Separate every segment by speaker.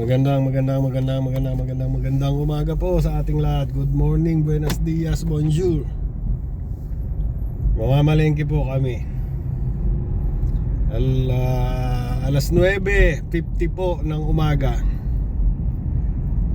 Speaker 1: Magandang umaga po sa ating lahat. Good morning, buenos dias, bonjour. Mamamalengke po kami. Alas 9:50 po ng umaga,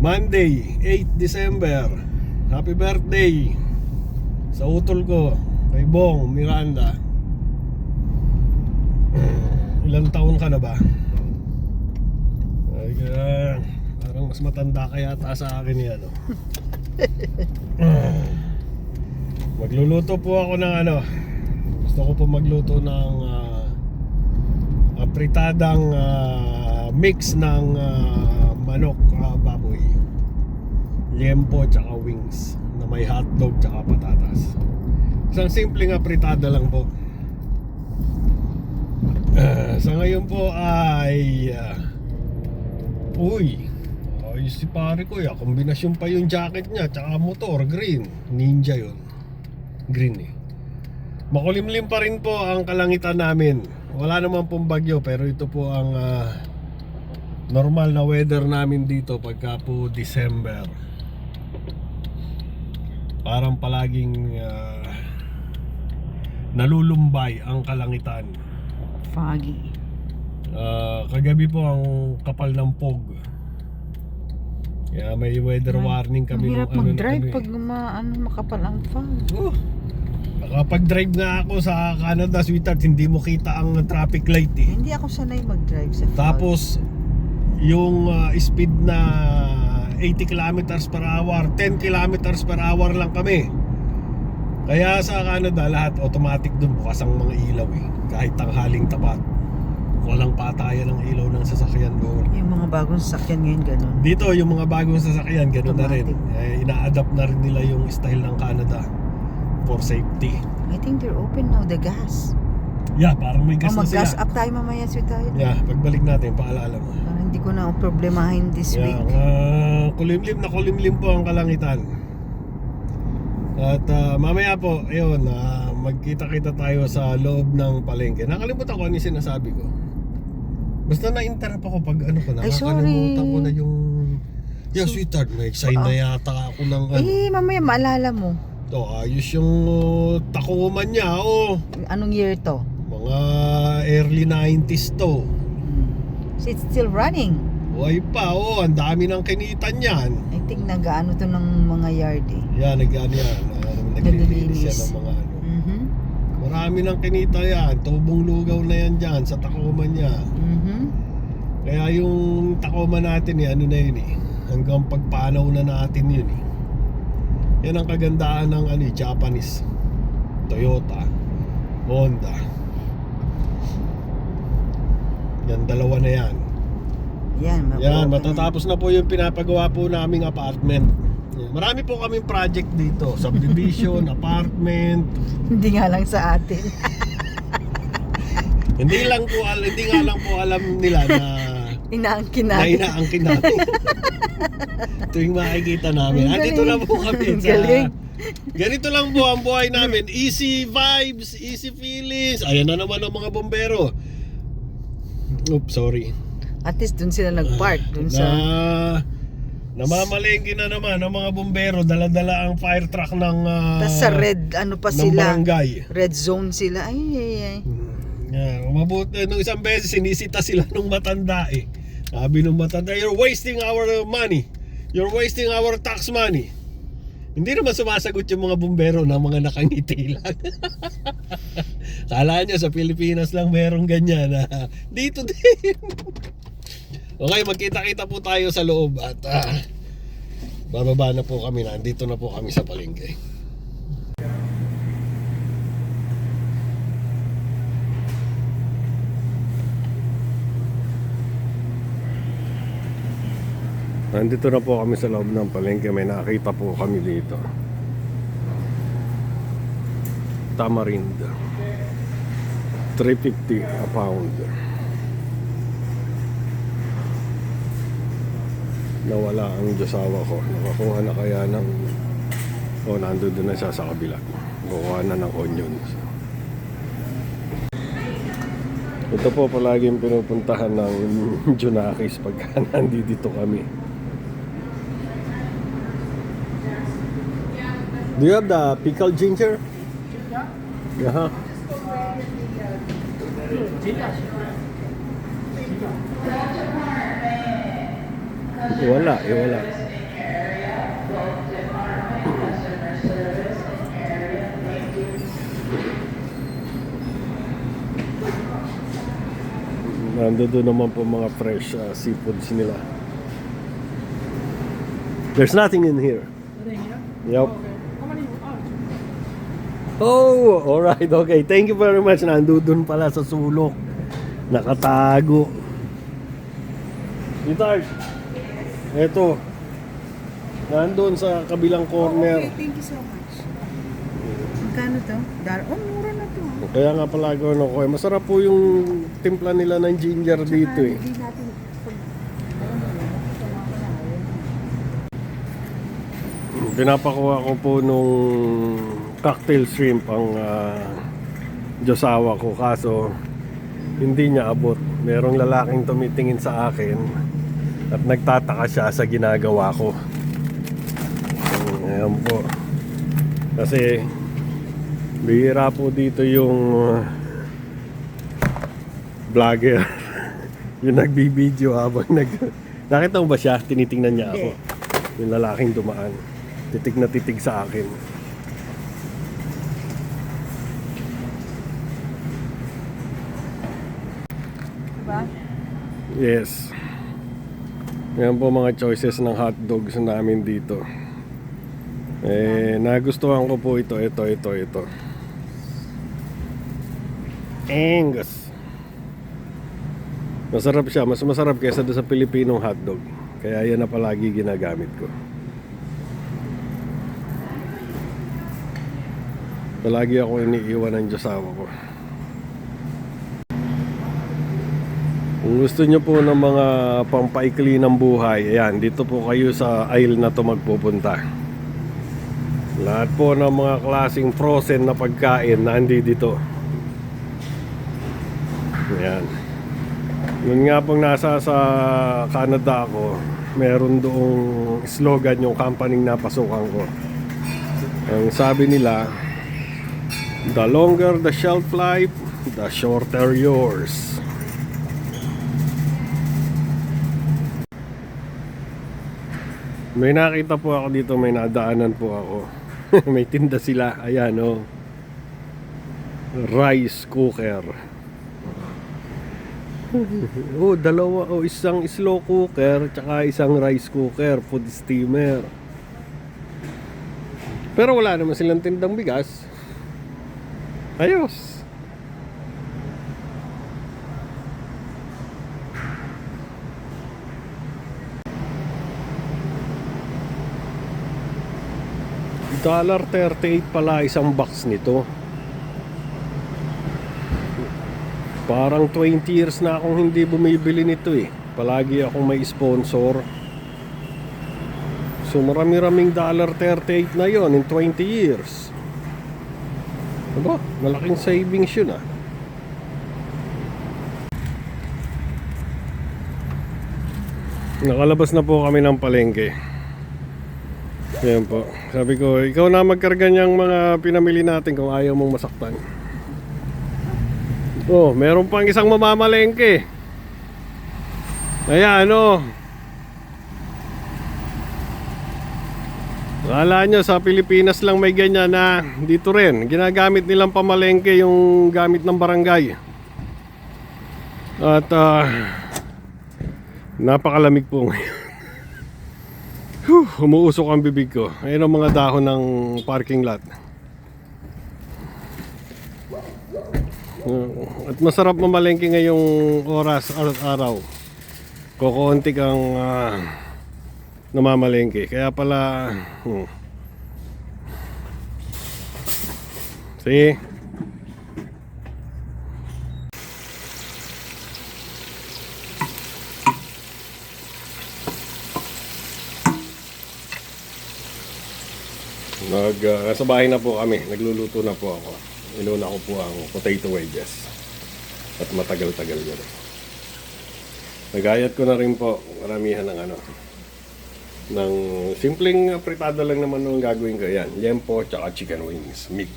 Speaker 1: Monday, 8 December. Happy birthday sa utol ko, kay Bong Miranda. Ilang taon ka na ba? Parang mas matanda ka yata sa akin yan, no? Magluluto po ako ng gusto ko po magluto ng apritadang mix ng manok, baboy, liempo tsaka wings na may hotdog tsaka patatas. Isang simpleng apritada lang po. Sa ngayon po ay ayos si pare ko, kombinasyon pa yung jacket niya tsaka motor, green, ninja yun, green eh. Makulimlim pa rin po ang kalangitan namin. Wala naman pong bagyo, pero ito po ang normal na weather namin dito pagka po December. Parang palaging nalulumbay ang kalangitan.
Speaker 2: Foggy.
Speaker 1: Kagabi po ang kapal ng fog. Kaya may weather warning kami.
Speaker 2: Mahirap mag-drive pag makapal ang fog.
Speaker 1: Nakapag-drive nga ako sa Canada, sweetheart, hindi mo kita ang traffic light eh.
Speaker 2: Hindi ako sanay mag-drive sa fog.
Speaker 1: Tapos yung speed na 80 kilometers per hour, 10 kilometers per hour lang kami. Kaya sa Canada lahat automatic dun, bukas ang mga ilaw eh. Kahit tanghaling tapat, walang patayan ng ilaw ng sasakyan doon.
Speaker 2: Yung mga bagong sasakyan ngayon ganun.
Speaker 1: Dito yung mga bagong sasakyan ganun na rin. Ina-adapt na rin nila yung style ng Canada for safety.
Speaker 2: I think they're open now, the gas.
Speaker 1: Yeah, parang may gas na sila.
Speaker 2: Mag-gas up tayo mamaya, sweetheart.
Speaker 1: Yeah, pagbalik natin, paalala mo.
Speaker 2: Hindi ko na problemahin this week.
Speaker 1: Kulimlim po ang kalangitan. At mamaya po, ayun, magkita-kita tayo sa loob ng palengke. Nakalimutan ko ano yung sinasabi ko. Basta na-interrupt ako pag nakakalimutan ko na yung... Yeah, sweetheart, may sign na yata ako ng
Speaker 2: mamaya maalala mo.
Speaker 1: Ayos yung Tacoma niya,
Speaker 2: Anong year to?
Speaker 1: Mga early 90s to.
Speaker 2: So it's still running?
Speaker 1: Buhay pa, ang dami ng kinitan yan.
Speaker 2: I think nag-ano to ng mga yard eh.
Speaker 1: Yan, naglilinis yan ng mga Marami ng kinita yan, tubong lugaw na yan dyan sa Tacoma niya. Kaya yung Tacoma natin na yun eh, hanggang pagpanaw na natin yun eh. Yan ang kagandahan ng Japanese, Toyota, Honda. Yan, dalawa na yan. Yan, matatapos na po yung pinapagawa po naming apartment. Marami po kaming project dito, subdivision, apartment.
Speaker 2: Hindi nga lang sa atin.
Speaker 1: Hindi nga lang po alam nila na
Speaker 2: inaangkin natin.
Speaker 1: Tuwing makikita namin. Andito na po kami ganito lang po ang buhay namin. Easy vibes, easy feelings. Ayan na naman ang mga bombero. Oops, sorry.
Speaker 2: At least dun sila nag-park
Speaker 1: namamalengke na naman ang mga bombero, dala-dala ang fire truck ng
Speaker 2: tas sa red sila,
Speaker 1: barangay.
Speaker 2: red zone sila. Ay.
Speaker 1: Mabuti nung isang beses sinisita sila nung matanda eh. Sabi nung matanda, you're wasting our money, you're wasting our tax money. Hindi naman sumasagot yung mga bombero na mga nakangiti lang. Kala nyo sa Pilipinas lang merong ganyan dito din. Okay, magkita-kita po tayo sa loob at bababa na po kami, nandito na po kami sa palengke. Nandito na po kami sa loob ng palengke, may nakita po kami dito. Tamarind, 350 a pound. Nawala ang josawa ko. Nakakuha na kaya ng nandun na siya sa kabila. Kukuha na ng onions. Ito po palaging pinupuntahan ng Junakis pagka nandito kami. Do you have the pickled ginger? Yeah. Wala, wala. Nandito naman po mga fresh seafoods nila. There's nothing in here. Yep. Oh, alright, okay. Thank you very much. Nandun pala sa sulok. Nakatago. Guitar. Eto. Nandun sa kabilang corner.
Speaker 2: Okay, thank you so much. Magkano to? Oh, mura na to.
Speaker 1: Kaya nga pala ano ko, masarap po yung timpla nila ng ginger dito eh.
Speaker 2: Hindi natin
Speaker 1: Pinapakuha ko po nung cocktail shrimp ang josawa ko, kaso hindi niya abot. Merong lalaking tumitingin sa akin at nagtataka siya sa ginagawa ko. Ayan po. Kasi bihira po dito yung vlogger yung nagbibideo habang nakita mo ba siya? Tinitingnan niya ako. Yung lalaking dumaan. Titig na titig sa akin.
Speaker 2: Diba?
Speaker 1: Yes. Yan po mga choices ng hotdogs namin dito. Nagustuhan ko po ito. Angus. Masarap siya. Mas masarap kaysa doon sa Pilipinong hotdog. Kaya yan na palagi ginagamit ko. Palagi ako iniiwan ng josawa ko. Kung gusto nyo po ng mga pampaikli ng buhay, ayan, dito po kayo sa aisle na to magpupunta. Lahat po ng mga klaseng frozen na pagkain nandi dito. Ayan. Yun nga pong nasa sa Canada ako, meron doong slogan yung company na pasukan ko. Ang sabi nila, the longer the shelf life, the shorter yours. May nakita po ako dito, may nadaanan po ako. May tinda sila, ayan oh. Rice cooker. Oh, dalawa oh, isang slow cooker tsaka isang rice cooker, food steamer. Pero wala naman silang tindang bigas. Ayos. $1.38 pala isang box nito. Parang 20 years na akong hindi bumibili nito eh. Palagi akong may sponsor. So marami-raming $1.38 na yon in 20 years. Aba, malaking savings yun ah. Nakalabas na po kami ng palengke. Ayan po. Sabi ko, ikaw na magkarga niyang mga pinamili natin kung ayaw mong masaktan. Oh, meron pang isang mamamalengke. Ayan, ano. Akala nyo sa Pilipinas lang may ganyan na dito rin. Ginagamit nilang pamalengke yung gamit ng barangay. At napakalamig po ngayon. Umuusok ang bibig ko. Ayun ang mga dahon ng parking lot. At masarap mamalengke ngayong oras araw. Kukunti kang namamalengke. Kaya pala see? Nasa bahay na po kami. Nagluluto na po ako. Inuna ko po ang potato wedges. At matagal-tagal na rin. Nagayat ko na rin po maramihan ng ng simpleng fritada lang naman ang gagawin ko. Yan, liempo tsaka chicken wings mix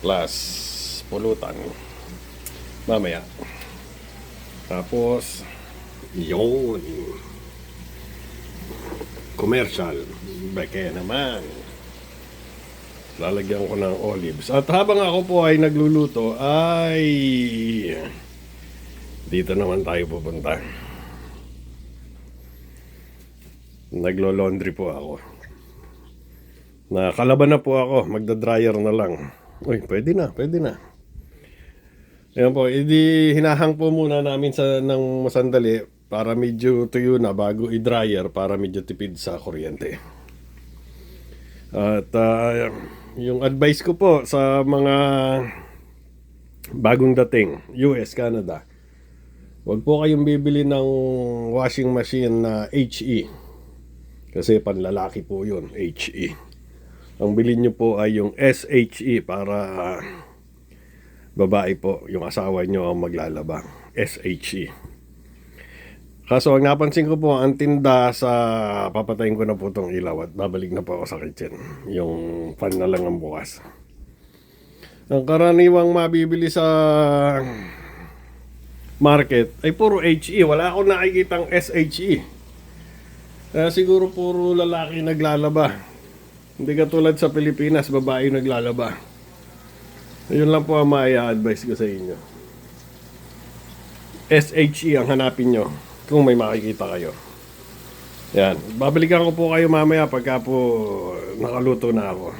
Speaker 1: plus pulutan mamaya. Tapos yun, commercial beke naman, lalagyan ko ng olives. At habang ako po ay nagluluto ay dito naman tayo pupunta. Naglo-laundry po ako. Nakalaban na po ako. Magda-dryer na lang. Uy, pwede na. Ayan po, edi hinahang po muna namin ng masandali para medyo tuyo na bago i-dryer para medyo tipid sa kuryente. At yung advice ko po sa mga bagong dating, US, Canada, huwag po kayong bibili ng washing machine na HE. Kasi panlalaki po yun, HE. Ang bilhin nyo po ay yung SHE para babae po, yung asawa nyo ang maglalaba. SHE. Kaso ang napansin ko po, ang tinda sa papatayin ko na po itong ilaw at babalik na po ako sa kitchen. Yung fan na lang ang bukas. Ang karaniwang mabibili sa market ay puro HE. Wala akong nakikitang SHE. Siguro puro lalaki naglalaba. Hindi katulad sa Pilipinas, babae naglalaba. Yun lang po ang ma-advise ko sa inyo. SHE ang hanapin nyo kung may makikita kayo. Yan. Babalikan ko po kayo mamaya pagka po nakaluto na ako.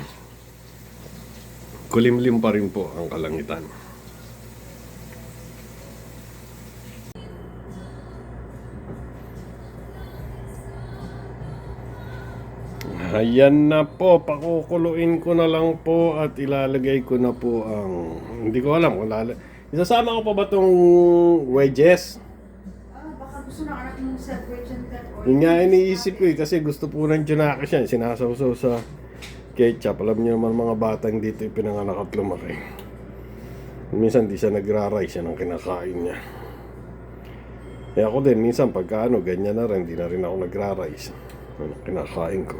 Speaker 1: Kulimlim pa rin po ang kalangitan. Ayan na po, pakukuluin ko na lang po at ilalagay ko na po ang, hindi ko alam kung isasama ko pa ba itong wedges?
Speaker 2: Baka gusto na anak mong separation that or...
Speaker 1: Yun nga iniisip ko kasi gusto po ng Junakis yan, sinasawsaw sa ketchup. Alam niyo naman mga batang dito pinanganak at lumaki. Minsan di siya nagra-rice, yan ang kinakain niya. Kaya ako din, minsan pagka ganyan na rin, di na rin ako nagra-rice. Ano, kinakain ko.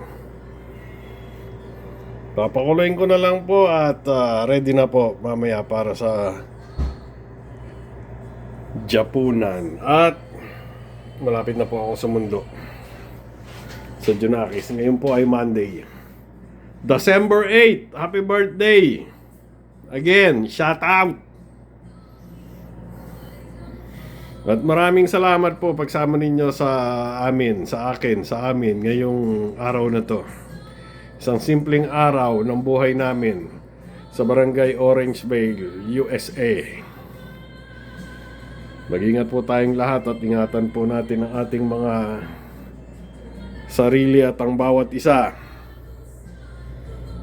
Speaker 1: Papakuloyin ko na lang po at ready na po mamaya para sa Japunan. At malapit na po ako sa mundo, sa Junakis. Ngayon po ay Monday, December 8. Happy birthday! Again, shout out! At maraming salamat po pagsama ninyo sa amin, sa amin ngayong araw na to. Isang simpleng araw ng buhay namin sa Barangay Orangevale, USA. Mag-ingat po tayong lahat at ingatan po natin ang ating mga sarili at ang bawat isa.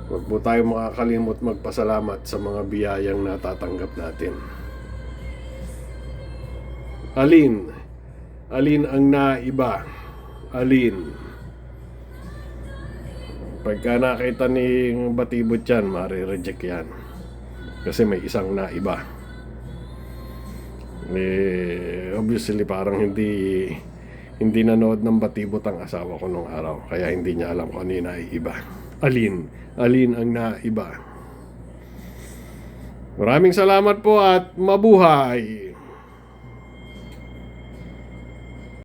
Speaker 1: Huwag po tayong makakalimot magpasalamat sa mga biyayang natatanggap natin. Alin ang naiba? Alin? Pagka nakita ni batibot yan, mare-reject yan. Kasi may isang naiba. Obviously parang hindi nanood ng batibot ang asawa ko nung araw. Kaya hindi niya alam kung ano yung naiiba. Alin ang naiba? Maraming salamat po at mabuhay!